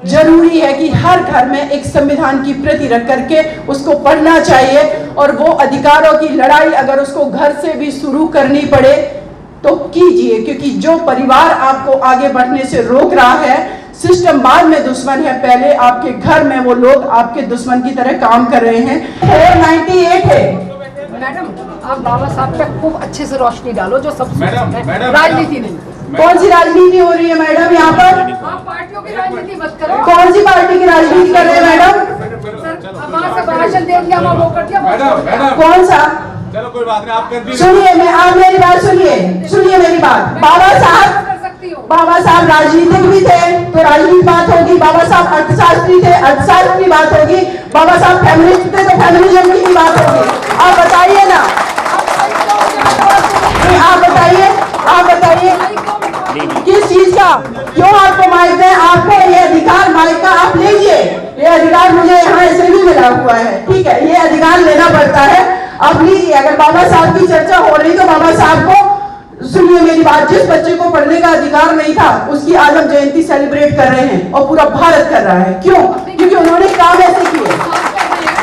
जरूरी है कि हर घर में एक संविधान की प्रति रख करके उसको पढ़ना चाहिए, और वो अधिकारों की लड़ाई अगर उसको घर से भी शुरू करनी पड़े तो कीजिए, क्योंकि जो परिवार आपको आगे बढ़ने से रोक रहा है, सिस्टम बाद में दुश्मन है, पहले आपके घर में वो लोग आपके दुश्मन की तरह काम कर रहे हैं। 498 है। मैडम, आप बाबा साहब पे खूब अच्छे से रोशनी डालो, जो सब राजनीति नहीं। कौन सी राजनीति हो रही है मैडम यहाँ पर? आप पार्टियों की राजनीति मत करो। कौन सी पार्टी की राजनीति कर रहे हैं मैडम? वहाँ से भाषण दे दिया, वो कर दिया। कौन सा? चलो कोई बात नहीं, आप कर दीजिए। सुनिए, मैं आप मेरी बात सुनिए मेरी बात। बाबा साहब राजनीतिक भी थे तो राजनीतिक बात होगी, बाबा साहब अर्थशास्त्री थे, अर्थशास्त्र की बात होगी, बाबा साहब फेमिनिस्ट थे तो फेमिनिज्म की भी बात होगी। आप बताइए ना, आप बताइए किस चीज का, क्यों आपको माइक दें? आपको ये अधिकार माइक का आप लीजिए, ये अधिकार मुझे यहाँ ऐसे भी मिला हुआ है, ठीक है, ये अधिकार लेना पड़ता है, आप लीजिए। अगर बाबा साहब की चर्चा हो रही तो बाबा साहब को सुनिए मेरी बात, जिस बच्चे को पढ़ने का अधिकार नहीं था उसकी आज हम जयंती सेलिब्रेट कर रहे हैं और पूरा भारत कर रहा है। क्यों? क्योंकि उन्होंने काम ऐसे किए,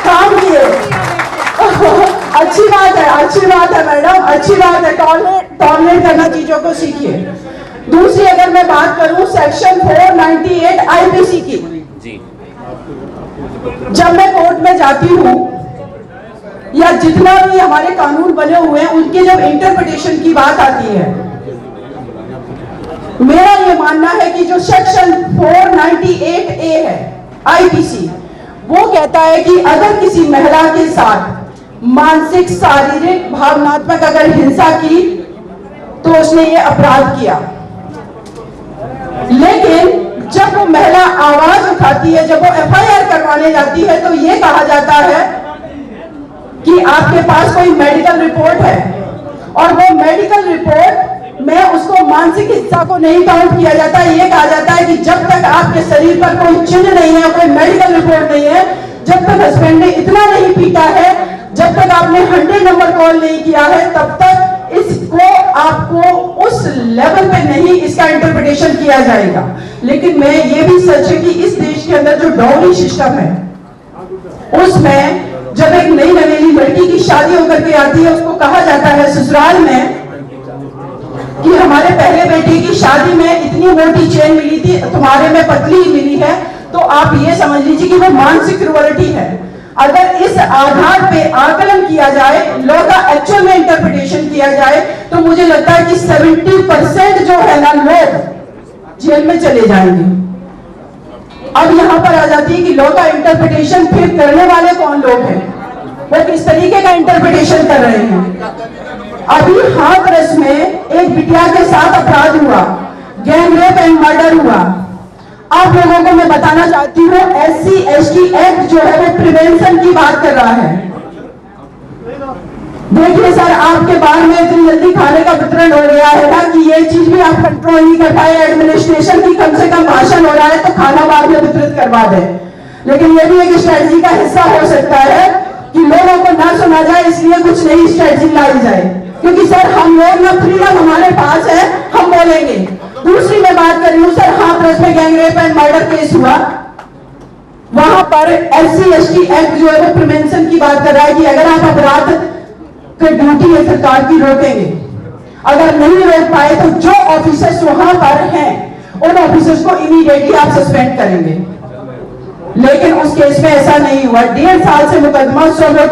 काम किए। अच्छी बात है मैडम, अच्छी बात है, टॉलरेट करना चीजों को सीखिए। दूसरी अगर मैं बात करूं सेक्शन 498 आईपीसी की, जब मैं कोर्ट में जाती हूं या जितना भी हमारे कानून बने हुए हैं उनके जब इंटरप्रिटेशन की बात आती है, मेरा ये मानना है कि जो सेक्शन 498A है आईपीसी, वो कहता है कि अगर किसी महिला के साथ मानसिक, शारीरिक, भावनात्मक अगर हिंसा की तो उसने ये अपराध किया। लेकिन जब वो महिला आवाज उठाती है, जब वो एफआईआर करवाने जाती है तो ये कहा जाता है कि आपके पास कोई मेडिकल रिपोर्ट है, और वो मेडिकल रिपोर्ट में उसको मानसिक हिंसा को नहीं काउंट किया जाता है। ये कहा जाता है कि जब तक आपके शरीर पर कोई चिन्ह नहीं है, कोई मेडिकल रिपोर्ट नहीं है, जब तक हस्बैंड ने इतना नहीं पीटा है, जब तक आपने 100 नंबर कॉल नहीं किया है, तब तक इसको आपको उस लेवल पे नहीं इसका इंटरप्रिटेशन किया जाएगा। लेकिन मैं ये भी सच है कि इस देश के अंदर जो डाउरी सिस्टम है, उसमें जब एक नई नवेली लड़की की शादी होकर के आती है, उसको कहा जाता है ससुराल में कि हमारे पहले बेटे की शादी में इतनी मोटी चेन मिली थी, तुम्हारे में पतली मिली है, तो आप ये समझ लीजिए कि वो मानसिक क्रूरटी है। अगर इस आधार पे आकलन किया जाए, लॉ का एक्चुअल में इंटरप्रिटेशन किया जाए, तो मुझे लगता है कि 70% जो है ना लोग जेल में चले जाएंगे। अब यहाँ पर आ जाती है कि लॉ का इंटरप्रिटेशन फिर करने वाले कौन लोग हैं, वो किस तरीके का इंटरप्रिटेशन कर रहे हैं। अभी हाथरस में एक बिटिया के साथ अपराध हुआ, गैंग रेप एंड मर्डर हुआ। आप लोगों को मैं बताना चाहती हूँ, SC/ST एक्ट जो है वो प्रिवेंशन की बात कर रहा है। देखिए सर, आपके बाहर में इतनी जल्दी खाने का वितरण हो गया है ना कि ये चीज भी आप कंट्रोल नहीं कर पाए। एडमिनिस्ट्रेशन की कम से कम भाषण हो रहा है तो खाना बाद में वितरित करवा दे। लेकिन ये भी एक स्ट्रेटजी का हिस्सा हो सकता है कि लोगों को ना सुना जाए, इसलिए कुछ नई स्ट्रेटजी लाई जाए, क्योंकि सर हम लोग ना, फ्रीडम हमारे पास है, हम बोलेंगे। दूसरी मैं बात कर रही हूँ सर, हाथरस में gang rape and murder case हुआ, वहां पर SC/ST एक्ट जो है वो प्रिवेंशन की बात कर रहा है कि अगर आप अपराध की ड्यूटी है सरकार की रोकेंगे, अगर नहीं रोक पाए तो जो ऑफिसर्स वहां पर हैं उन ऑफिसर्स को इमीडिएटली आप सस्पेंड करेंगे। लेकिन उस केस में ऐसा नहीं हुआ। 1.5 साल से मुकदमा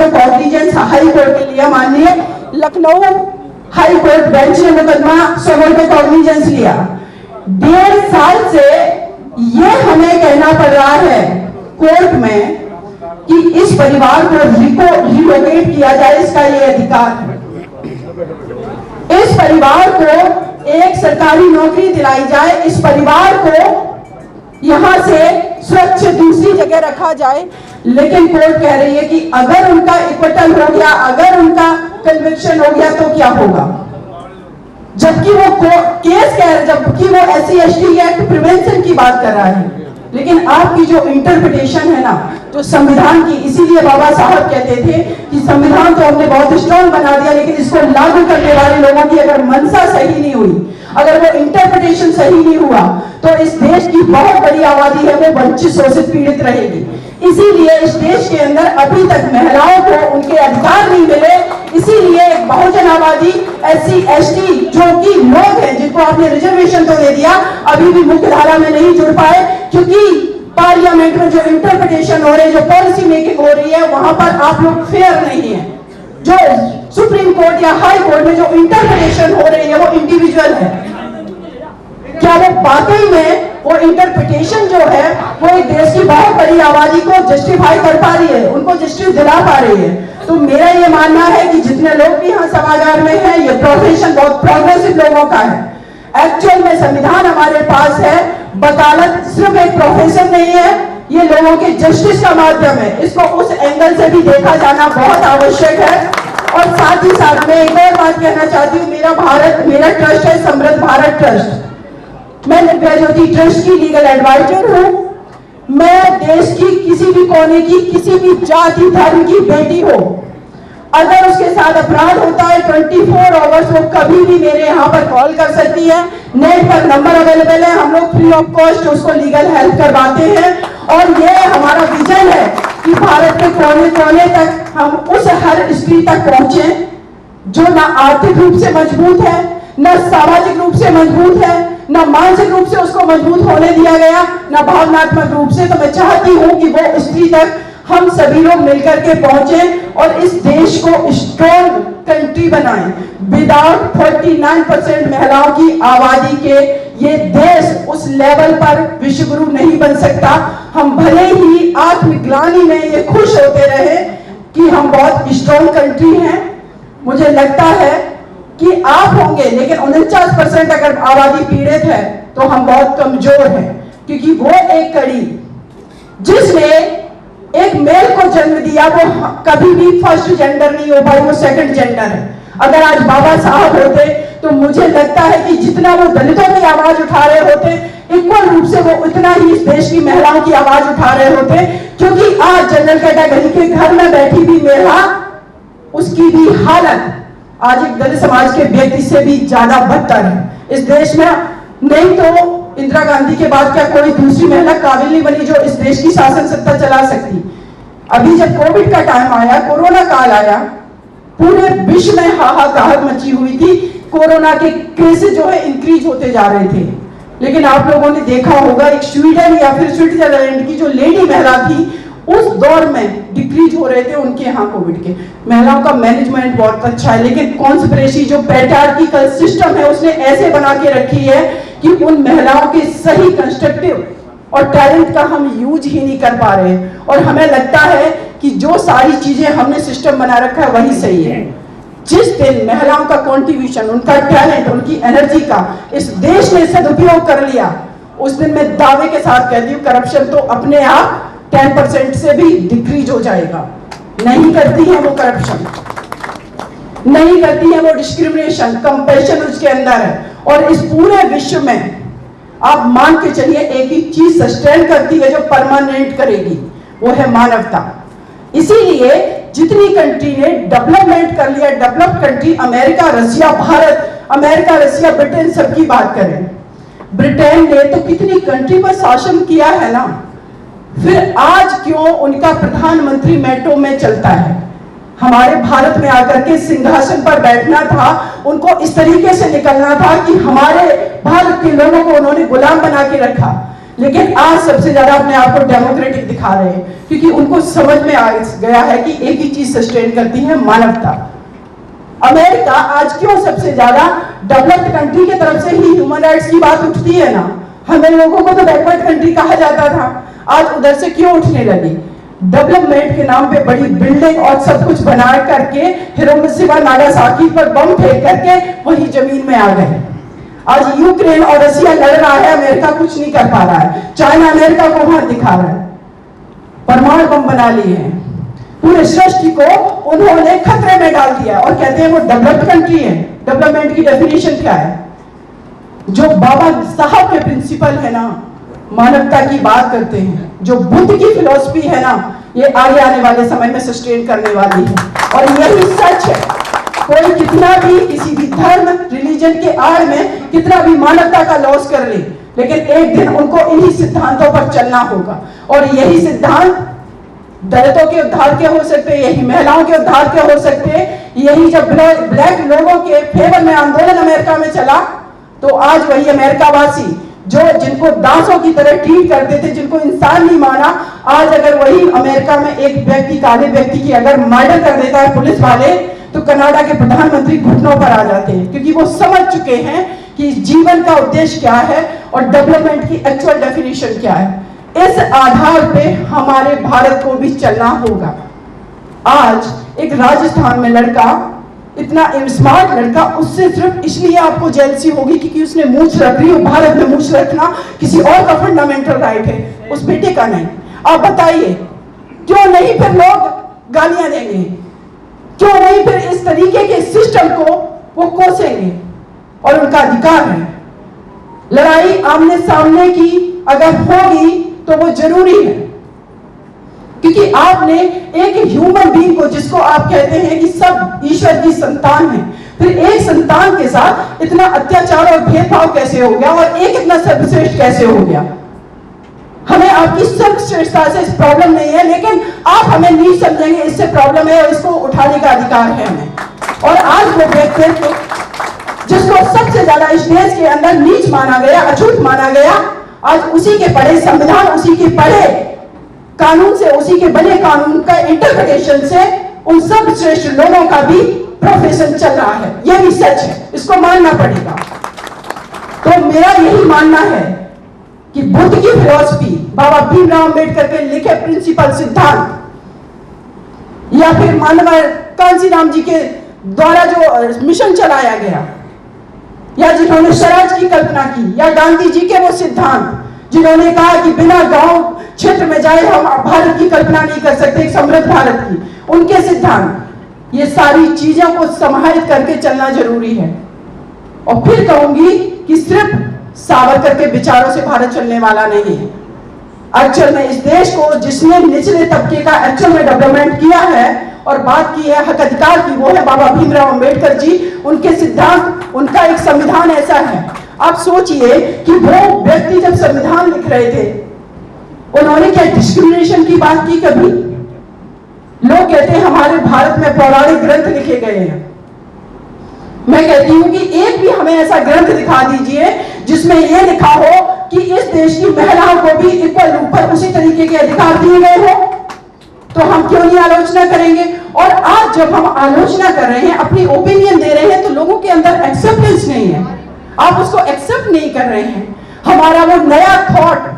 कॉग्निजेंस हाई कोर्ट ने लिया, माननीय लखनऊ हाई कोर्ट बेंच ने मुकदमा कॉग्निजेंस लिया। 1.5 साल से ये हमें कहना पड़ रहा है कोर्ट में कि इस परिवार को रिलोकेट किया जाए, इसका ये अधिकार है। इस परिवार को एक सरकारी नौकरी दिलाई जाए, इस परिवार को यहां से सुरक्षित दूसरी जगह रखा जाए। लेकिन कोर्ट कह रही है कि अगर उनका इक्विटल हो गया, अगर उनका कन्विक्शन हो गया तो क्या होगा, जबकि वो केस कह रहे, जबकि वो SC/ST एक्ट प्रिवेंशन की बात कर रहा है। लेकिन आपकी जो इंटरप्रिटेशन है ना, जो संविधान की, इसीलिए बाबा साहब कहते थे कि संविधान तो हमने बहुत स्ट्रॉन्ग बना दिया, लेकिन इसको लागू करने वाले लोगों की अगर मंशा सही नहीं हुई, अगर वो इंटरप्रिटेशन सही नहीं हुआ, तो इस देश की बहुत बड़ी आबादी है वो वंचित, शोषित, पीड़ित रहेगी। इसीलिए इस देश के अंदर अभी तक महिलाओं को उनके अधिकार नहीं मिले। इसीलिए बहुजन आबादी, SC ST जो कि लोग हैं जिनको आपने रिजर्वेशन तो दे दिया, अभी भी मुख्य धारा में नहीं जुड़ पाए, क्योंकि पार्लियामेंट में जो इंटरप्रिटेशन हो रही है, जो पॉलिसी मेकिंग हो रही है, वहां पर आप लोग फेयर नहीं है। जो सुप्रीम कोर्ट या हाई कोर्ट में जो इंटरप्रिटेशन हो रही है वो इंडिविजुअल है। क्या वो वाकई में वो इंटरप्रिटेशन जो है वो एक देश की बहुत बड़ी आबादी को जस्टिफाई कर पा रही है, उनको जस्टिस दिला पा रही है? तो मेरा ये मानना है कि जितने लोग भी यहाँ सभागार में हैं, ये प्रोफेशन बहुत प्रोग्रेसिव लोगों का है। एक्चुअल में संविधान हमारे पास है, वकालत सिर्फ एक प्रोफेशन नहीं है, ये लोगों के जस्टिस का माध्यम है। इसको उस एंगल से भी देखा जाना बहुत आवश्यक है। और साथ ही साथ में एक और बात कहना चाहती हूँ, मेरा ट्रस्ट है समृद्ध भारत ट्रस्ट। मैं दिव्या ज्योति ट्रस्ट की लीगल एडवाइजर हूँ। मैं देश की किसी भी कोने की, किसी भी जाति धर्म की बेटी हो, अगर उसके साथ अपराध होता है 24 आवर्स वो कभी भी मेरे यहाँ पर कॉल कर सकती है। नेट पर नंबर अवेलेबल है, हम लोग फ्री ऑफ कॉस्ट उसको लीगल हेल्प करवाते हैं। और ये हमारा विजन है कि भारत के कोने कोने तक हम उस हर स्त्री तक पहुंचे जो ना आर्थिक रूप से मजबूत है, न सामाजिक रूप से मजबूत है, न मानसिक रूप से उसको मजबूत होने दिया गया, न भावनात्मक रूप से। तो मैं चाहती हूँ कि वो स्त्री तक हम सभी लोग मिलकर के पहुंचे और इस देश को स्ट्रॉन्ग कंट्री बनाएं। विदाउट 49% महिलाओं की आबादी के ये देश उस लेवल पर विश्वगुरु नहीं बन सकता। हम भले ही आत्मग्लानि में ये खुश होते रहे कि हम बहुत स्ट्रॉन्ग कंट्री हैं, मुझे लगता है कि आप होंगे, लेकिन 49% अगर आबादी पीड़ित है तो हम बहुत कमजोर हैं, क्योंकि वो एक कड़ी जिसने एक मेल को जन्म दिया वो कभी भी फर्स्ट जेंडर नहीं हो पाई, वो सेकंड जेंडर है। अगर आज बाबा साहब होते तो मुझे लगता है कि जितना वो दलितों की आवाज उठा रहे होते, इक्वल रूप से वो उतना ही इस देश की महिलाओं की आवाज उठा रहे होते। क्योंकि आज जनरल कैटेगरी के घर में बैठी भी महिला, उसकी भी हालत आज एक दलित समाज के व्यक्ति से भी ज्यादा बदतर है इस देश में। नहीं तो इंदिरा गांधी के बाद क्या कोई दूसरी महिला काबिल नहीं बनी जो इस देश की शासन सत्ता चला सकती। अभी जब कोविड का टाइम आया, कोरोना काल आया, पूरे विश्व में हाहाकार मची हुई थी। कोरोना के केसेस जो है इंक्रीज होते जा रहे थे, लेकिन आप लोगों ने देखा होगा एक स्वीडन या फिर स्विट्जरलैंड की जो लेडी महिला थी, उस दौर में डिक्रीज हो रहे थे उनके यहाँ कोविड के। महिलाओं का मैनेजमेंट बहुत अच्छा है, लेकिन कॉन्स्पिरेसी जो पैट्रियार्किकल सिस्टम है उसने ऐसे बना के रखी है कि उन महिलाओं के सही कंस्ट्रक्टिव और टैलेंट का हम यूज ही नहीं कर पा रहे। और हमें लगता है कि जो सारी चीजें हमने सिस्टम बना रखा है वही सही है। जिस दिन महिलाओं का कंट्रीब्यूशन, उनका टैलेंट, उनकी एनर्जी का इस देश ने सदुपयोग कर लिया, उस दिन मैं दावे के साथ कहती हूँ करप्शन तो अपने आप 10% से भी डिक्रीज हो जाएगा। नहीं करती है वो करप्शन, नहीं करती है वो डिस्क्रिमिनेशन, कंपैशन उसके अंदर है। और इस पूरे विश्व में आप मान के चलिए एक ही चीज सस्टेन करती है जो परमानेंट करेगी, वो है मानवता। इसीलिए जितनी कंट्री ने डेवलपमेंट कर लिया, developed country, America, Russia, Bharat, America, Russia, Britain, सबकी बात करें, ब्रिटेन ने तो कितनी कंट्री पर शासन किया है ना, फिर आज क्यों उनका प्रधानमंत्री मेट्रो में चलता है? हमारे भारत में आकर के सिंहासन पर बैठना था, उनको इस तरीके से निकलना था कि हमारे भारत के लोगों को उन्होंने गुलाम बना के रखा। लेकिन आज सबसे ज्यादा अपने आप को डेमोक्रेटिक दिखा रहे हैं, क्योंकि उनको समझ में आ गया है कि एक ही चीज सस्टेन करती है, मानवता। अमेरिका आज क्यों सबसे ज्यादा डेवलप्ड कंट्री की तरफ से ही ह्यूमन राइट्स की बात उठती है ना? हमें लोगों को तो बैकवर्ड कंट्री कहा जाता था, आज उधर से क्यों उठने लगी? डेवलपमेंट के नाम पे बड़ी बिल्डिंग और सब कुछ बना करके हिरोशिमा नागासाकी पर बम फेंक करके वही जमीन में आ गए। आज यूक्रेन और रशिया लड़ रहा है, अमेरिका कुछ नहीं कर पा रहा है। चाइना अमेरिका को हाथ दिखा रहा है, परमाणु बम बना लिए हैं, पूरे सृष्टि को उन्होंने खतरे में डाल दिया और कहते हैं वो डेवलप्ड कंट्री है। डेवलपमेंट की डेफिनेशन क्या है? जो बाबा साहब के प्रिंसिपल है ना, मानवता की बात करते हैं, जो बुद्ध की फिलॉसफी है ना, ये आगे आने वाले समय में सस्टेन करने वाली है। और यही सच है, कोई कितना भी किसी भी धर्म रिलीजन के आड़ में कितना भी मानवता का लॉस कर ले, लेकिन एक दिन उनको इन्हीं सिद्धांतों पर चलना होगा। और यही सिद्धांत दलितों के उद्धार के हो सकते, यही महिलाओं के उद्धार के हो सकते। यही जब ब्लैक लोगों के फेवर में आंदोलन अमेरिका में चला, तो आज वही अमेरिकावासी जो जिनको दासों की तरह ट्रीट करते थे, जिनको इंसान नहीं माना, आज अगर वही अमेरिका में एक व्यक्ति, काले व्यक्ति की अगर मर्डर कर देता है पुलिस वाले, तो कनाडा के प्रधानमंत्री घुटनों पर आ जाते हैं, क्योंकि वो समझ चुके हैं कि जीवन का उद्देश्य क्या है और डेवलपमेंट की एक्चुअल डेफिनेशन क्या है। इस आधार पे हमारे भारत को भी चलना होगा। आज एक राजस्थान में लड़का, इतना स्मार्ट लड़का, उससे सिर्फ इसलिए आपको जेलसी होगी क्योंकि उसने मूंछ रख ली। भारत में मूंछ रखना किसी और का फंडामेंटल राइट है, उस बेटे का नहीं। आप बताइए क्यों नहीं फिर लोग गालियां देंगे, क्यों नहीं फिर इस तरीके के सिस्टम को वो कोसेंगे? और उनका अधिकार है। लड़ाई आमने सामने की अगर होगी तो वो जरूरी है, क्योंकि आपने एक ह्यूमन बीइंग को, जिसको आप कहते हैं कि सब ईश्वर की संतान है, फिर एक संतान के साथ इतना अत्याचार और भेदभाव कैसे हो गया और एक इतना सर्वश्रेष्ठ कैसे हो गया? हमें आपकी सर्वश्रेष्ठता से इस प्रॉब्लम नहीं है, लेकिन आप हमें नीच समझेंगे, इससे प्रॉब्लम है और इसको उठाने का अधिकार है हमें। और आज वो व्यक्ति जिसको सबसे ज्यादा इस देश के अंदर नीच माना गया, अछूत माना गया, आज उसी के पढ़े संविधान, उसी के पढ़े कानून से, उसी के बने कानून का इंटरप्रिटेशन से उन सब श्रेष्ठ लोगों का भी प्रोफेशन चल रहा है। यह भी सच है, इसको मानना पड़ेगा। तो मेरा यही मानना है कि बुद्ध की फिलॉसफी, बाबा भीमराव अंबेडकर के लिखे प्रिंसिपल सिद्धांत, या फिर मानव कांसीराम जी के द्वारा जो मिशन चलाया गया, या जिन्होंने स्वराज की कल्पना की, या गांधी जी के वो सिद्धांत जिन्होंने कहा कि बिना गांव क्षेत्र में जाए हम भारत की कल्पना नहीं कर सकते, एक समृद्ध भारत की, उनके सिद्धांत, ये सारी चीजों को समाहित करके चलना जरूरी है। और फिर कहूंगी कि सिर्फ सावरकर के विचारों से भारत चलने वाला नहीं है। एक्चुअल में इस देश को जिसने निचले तबके का एक्चुअल में डेवलपमेंट किया है और बात की है हक अधिकार की, वो है बाबा भीमराव अंबेडकर जी। उनके सिद्धांत, उनका एक संविधान ऐसा है। आप सोचिए कि वो व्यक्ति जब संविधान लिख रहे थे, उन्होंने क्या डिस्क्रिमिनेशन की बात की कभी? लोग कहते हैं हमारे भारत में पौराणिक ग्रंथ लिखे गए हैं। मैं कहती हूं कि एक भी हमें ऐसा ग्रंथ दिखा दीजिए जिसमें यह लिखा हो कि इस देश की महिलाओं को भी इक्वल रूप पर उसी तरीके के अधिकार दिए गए हो, तो हम क्यों नहीं आलोचना करेंगे? और आज जब हम आलोचना कर रहे हैं, अपनी ओपिनियन दे रहे हैं, तो लोगों के अंदर एक्सेप्टेंस नहीं है, आप उसको एक्सेप्ट नहीं कर रहे हैं। हमारा वो नया थॉट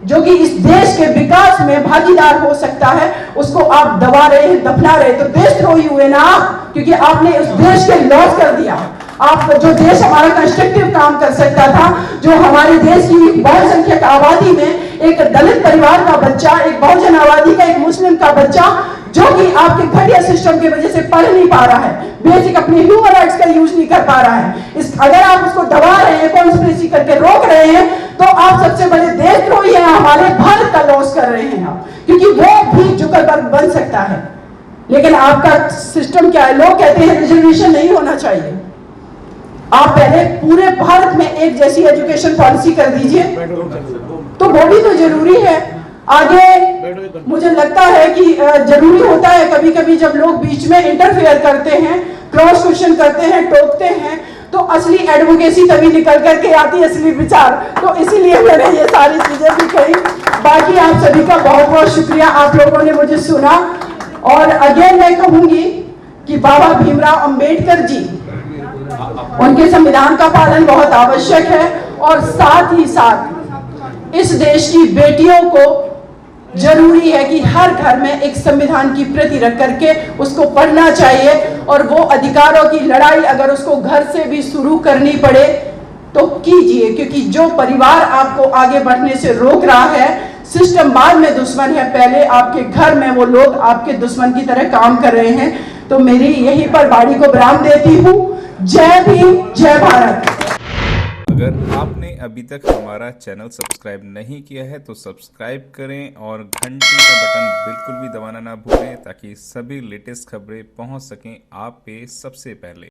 जो कि इस देश के विकास में भागीदार हो सकता है, उसको आप दबा रहे हैं, दफना रहे हैं। तो देशद्रोही हुए ना आप, क्योंकि आपने उस देश के लॉस कर दिया। आप जो देश हमारा कंस्ट्रक्टिव काम कर सकता था, जो हमारे देश की बहुसंख्यक आबादी में एक दलित परिवार का बच्चा, एक बहुजन आबादी का, एक मुस्लिम का बच्चा, जो कि आपके घटिया सिस्टम की वजह से पढ़ नहीं पा रहा है, बेसिक अपने ह्यूमन राइट्स का यूज नहीं कर पा रहा है, अगर आप उसको दबा रहे हैं, कॉन्स्पिरेसी करके रोक रहे हैं, तो आप सबसे बड़े देशद्रोही हैं। हमारे भारत का लॉस कर रहे हैं आप, क्योंकि वो भी जुकरबर्ग बन सकता है। लेकिन आपका सिस्टम क्या है? लोग कहते हैं रिजर्वेशन नहीं होना चाहिए। आप पहले पूरे भारत में एक जैसी एजुकेशन पॉलिसी कर दीजिए, तो वो भी तो जरूरी है। आगे मुझे लगता है कि जरूरी होता है कभी कभी जब लोग बीच में इंटरफेयर करते हैं, क्रॉस क्वेश्चन करते हैं, टोकते हैं, तो असली एडवोकेसी तभी निकल करके आती है, असली विचार। तो इसीलिए मैंने ये सारी चीजें भी कही। बाकी आप सभी का बहुत बहुत शुक्रिया, आप लोगों ने मुझे सुना। और अगेन मैं कहूंगी कि बाबा भीमराव अंबेडकर जी, उनके संविधान का पालन बहुत आवश्यक है, और साथ ही साथ इस देश की बेटियों को जरूरी है कि हर घर में एक संविधान की प्रति रख करके उसको पढ़ना चाहिए। और वो अधिकारों की लड़ाई अगर उसको घर से भी शुरू करनी पड़े तो कीजिए, क्योंकि जो परिवार आपको आगे बढ़ने से रोक रहा है, सिस्टम बाद में दुश्मन है, पहले आपके घर में वो लोग आपके दुश्मन की तरह काम कर रहे हैं। तो मेरी यहीं पर वाणी को विराम देती हूँ। जय भीम, जय भारत। अगर आपने अभी तक हमारा चैनल सब्सक्राइब नहीं किया है तो सब्सक्राइब करें और घंटी का बटन बिल्कुल भी दबाना ना भूलें ताकि सभी लेटेस्ट खबरें पहुंच सकें आप पे सबसे पहले।